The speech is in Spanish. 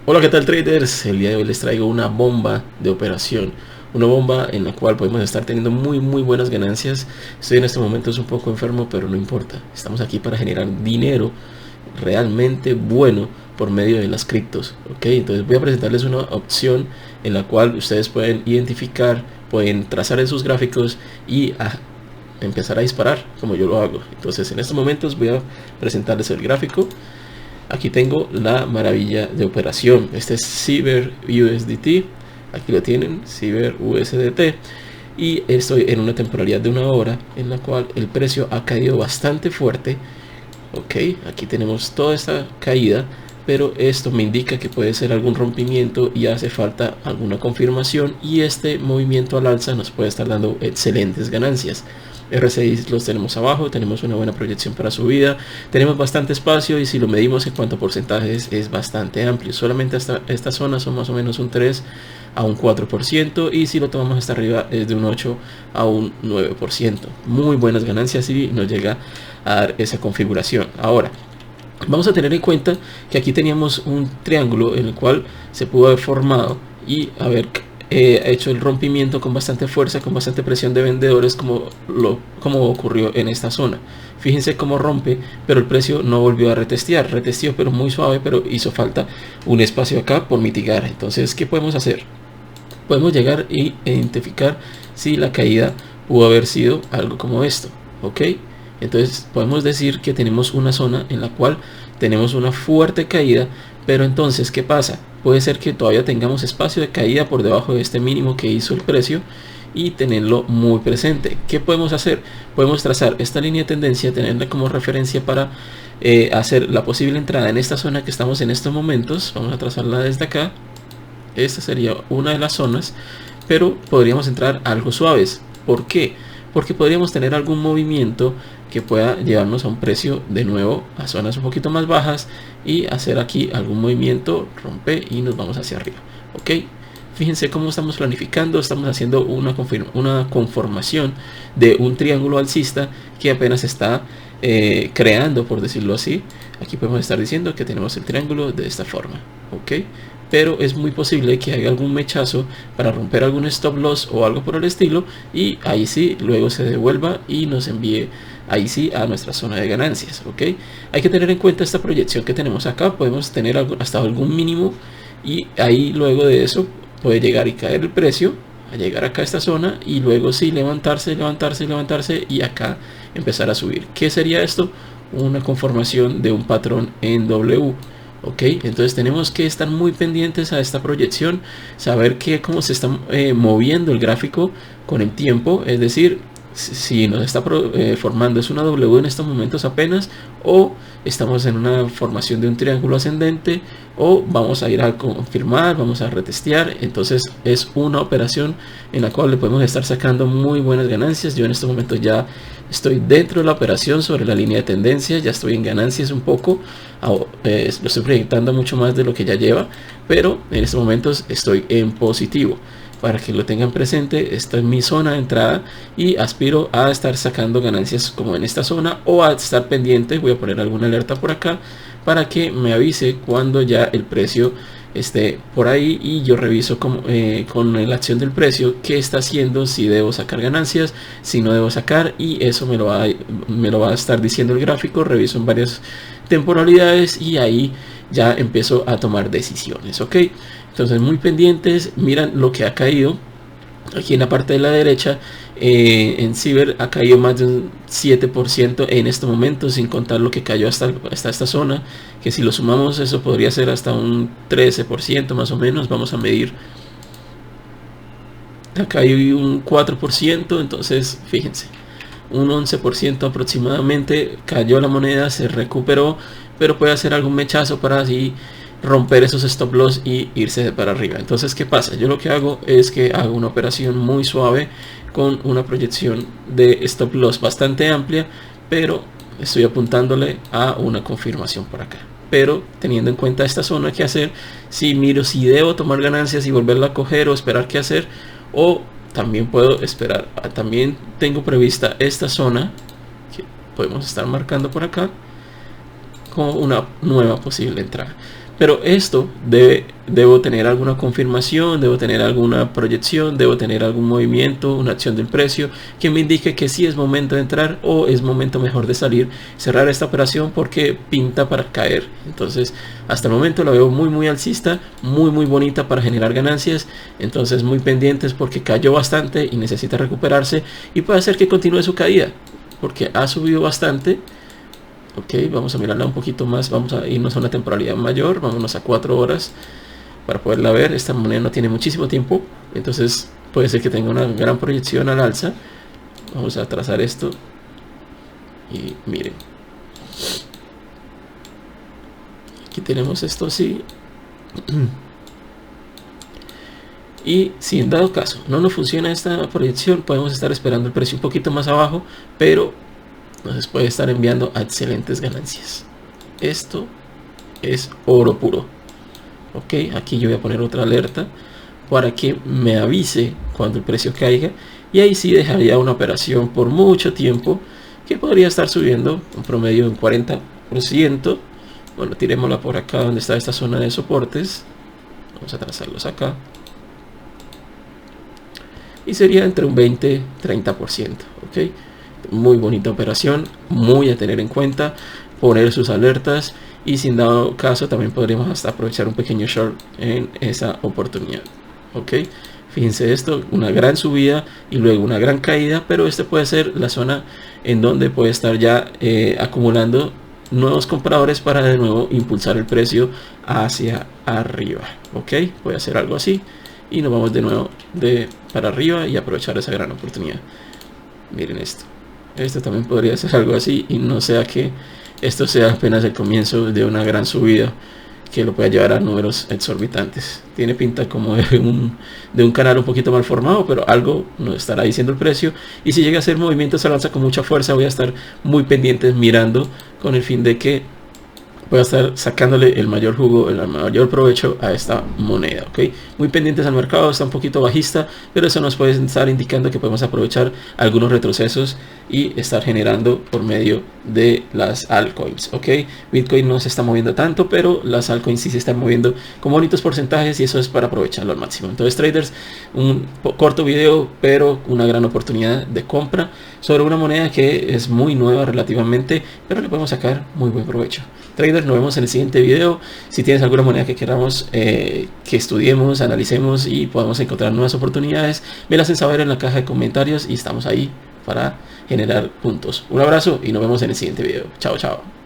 Hola, ¿qué tal, traders? El día de hoy les traigo una bomba de operación, una bomba en la cual podemos estar teniendo muy buenas ganancias. Estoy en este momento un poco enfermo, pero no importa, estamos aquí para generar dinero realmente bueno por medio de las criptos, ¿ok? Entonces voy a presentarles una opción en la cual ustedes pueden identificar, pueden trazar en sus gráficos y empezar a disparar como yo lo hago. Entonces en estos momentos voy a presentarles el gráfico. Aquí tengo la maravilla de operación. Este es Cyber USDT. Aquí lo tienen, Cyber USDT. Y estoy en una temporalidad de una hora en la cual el precio ha caído bastante fuerte. Ok, aquí tenemos toda esta caída, pero esto me indica que puede ser algún rompimiento y hace falta alguna confirmación, y este movimiento al alza nos puede estar dando excelentes ganancias. RSI los tenemos abajo, tenemos una buena proyección para subida, tenemos bastante espacio, y si lo medimos en cuanto a porcentajes es bastante amplio. Solamente hasta esta zona son más o menos un 3 a un 4%, y si lo tomamos hasta arriba es de un 8 a un 9%. Muy buenas ganancias si nos llega a dar esa configuración. Ahora vamos a tener en cuenta que aquí teníamos un triángulo en el cual se pudo haber formado y haber hecho el rompimiento con bastante fuerza, con bastante presión de vendedores, como ocurrió en esta zona. Fíjense cómo rompe, pero el precio no volvió a retestear, retesteó pero muy suave, pero hizo falta un espacio acá por mitigar. Entonces, ¿qué podemos hacer? Podemos llegar e identificar si la caída pudo haber sido algo como esto, ¿ok? Entonces podemos decir que tenemos una zona en la cual tenemos una fuerte caída, pero entonces, ¿qué pasa? Puede ser que todavía tengamos espacio de caída por debajo de este mínimo que hizo el precio, y tenerlo muy presente. ¿Qué podemos hacer? Podemos trazar esta línea de tendencia, tenerla como referencia para hacer la posible entrada en esta zona que estamos en estos momentos. Vamos a trazarla desde acá. Esta sería una de las zonas, pero podríamos entrar algo suaves. ¿Por qué? Porque podríamos tener algún movimiento que pueda llevarnos a un precio de nuevo a zonas un poquito más bajas y hacer aquí algún movimiento, rompe y nos vamos hacia arriba. ¿Ok? Fíjense cómo estamos planificando, estamos haciendo una conformación de un triángulo alcista que apenas está creando, por decirlo así. Aquí podemos estar diciendo que tenemos el triángulo de esta forma, ¿ok? Pero es muy posible que haya algún mechazo para romper algún stop loss o algo por el estilo, y ahí sí luego se devuelva y nos envíe ahí sí a nuestra zona de ganancias, ¿ok? Hay que tener en cuenta esta proyección que tenemos acá. Podemos tener hasta algún mínimo, y ahí luego de eso puede llegar y caer el precio, a llegar acá a esta zona, y luego sí levantarse y acá empezar a subir. ¿Qué sería esto? Una conformación de un patrón en W. Ok, entonces tenemos que estar muy pendientes a esta proyección, saber cómo se está moviendo el gráfico con el tiempo, es decir, si nos está formando es una W en estos momentos apenas, o estamos en una formación de un triángulo ascendente, o vamos a ir a confirmar, vamos a retestear. Entonces es una operación en la cual le podemos estar sacando muy buenas ganancias. Yo en este momento ya estoy dentro de la operación sobre la línea de tendencia, ya estoy en ganancias un poco, lo estoy proyectando mucho más de lo que ya lleva, pero en estos momentos estoy en positivo. Para que lo tengan presente, esta es mi zona de entrada y aspiro a estar sacando ganancias como en esta zona, o a estar pendiente. Voy a poner alguna alerta por acá para que me avise cuando ya el precio esté por ahí, y yo reviso con la acción del precio qué está haciendo, si debo sacar ganancias, si no debo sacar, y eso me lo va a estar diciendo el gráfico. Reviso en varias temporalidades y ahí ya empiezo a tomar decisiones, ¿ok? Entonces muy pendientes. Miran lo que ha caído aquí en la parte de la derecha. En Ciber ha caído más de un 7% en este momento, sin contar lo que cayó hasta esta zona, que si lo sumamos eso podría ser hasta un 13% más o menos. Vamos a medir, acá hay un 4%, entonces fíjense, un 11% aproximadamente cayó la moneda, se recuperó, pero puede hacer algún mechazo para así romper esos stop loss y irse para arriba. Entonces, ¿qué pasa? Yo lo que hago es que hago una operación muy suave con una proyección de stop loss bastante amplia, pero estoy apuntándole a una confirmación por acá. Pero teniendo en cuenta esta zona, ¿qué hacer? Si miro si debo tomar ganancias y volverla a coger, o esperar qué hacer, o también puedo esperar. También tengo prevista esta zona que podemos estar marcando por acá como una nueva posible entrada. Pero esto debo tener alguna confirmación, debo tener alguna proyección, debo tener algún movimiento, una acción del precio que me indique que sí es momento de entrar o es momento mejor de salir, cerrar esta operación porque pinta para caer. Entonces hasta el momento la veo muy alcista, muy bonita para generar ganancias. Entonces muy pendientes porque cayó bastante y necesita recuperarse y puede hacer que continúe su caída porque ha subido bastante. Ok, vamos a mirarla un poquito más, vamos a irnos a una temporalidad mayor, vámonos a 4 horas para poderla ver. Esta moneda no tiene muchísimo tiempo, entonces puede ser que tenga una gran proyección al alza. Vamos a trazar esto y miren, aquí tenemos esto así. Y si en dado caso no nos funciona esta proyección, podemos estar esperando el precio un poquito más abajo, pero nos puede estar enviando a excelentes ganancias. Esto es oro puro. Ok, aquí yo voy a poner otra alerta para que me avise cuando el precio caiga, y ahí sí dejaría una operación por mucho tiempo que podría estar subiendo un promedio de un 40%. Bueno, tirémosla por acá donde está esta zona de soportes, vamos a trazarlos acá, y sería entre un 20-30%. ok, muy bonita operación, muy a tener en cuenta, poner sus alertas, y si en dado caso también podríamos hasta aprovechar un pequeño short en esa oportunidad. Ok, fíjense esto, una gran subida y luego una gran caída, pero este puede ser la zona en donde puede estar ya acumulando nuevos compradores para de nuevo impulsar el precio hacia arriba. Ok, puede hacer algo así y nos vamos de nuevo para arriba y aprovechar esa gran oportunidad. Miren esto. Esto también podría ser algo así, y no sea que esto sea apenas el comienzo de una gran subida que lo pueda llevar a números exorbitantes. Tiene pinta como de un canal un poquito mal formado, pero algo nos estará diciendo el precio, y si llega a hacer movimientos al alza con mucha fuerza, voy a estar muy pendiente mirando con el fin de que voy a estar sacándole el mayor jugo, el mayor provecho a esta moneda. Ok, muy pendientes al mercado, está un poquito bajista, pero eso nos puede estar indicando que podemos aprovechar algunos retrocesos y estar generando por medio de las altcoins. Ok, Bitcoin no se está moviendo tanto, pero las altcoins sí se están moviendo con bonitos porcentajes, y eso es para aprovecharlo al máximo. Entonces, traders, un corto video, pero una gran oportunidad de compra sobre una moneda que es muy nueva relativamente, pero le podemos sacar muy buen provecho. Traders, nos vemos en el siguiente video. Si tienes alguna moneda que queramos que estudiemos, analicemos y podamos encontrar nuevas oportunidades, me las hacen saber en la caja de comentarios y estamos ahí para generar puntos. Un abrazo y nos vemos en el siguiente video. Chao, chao.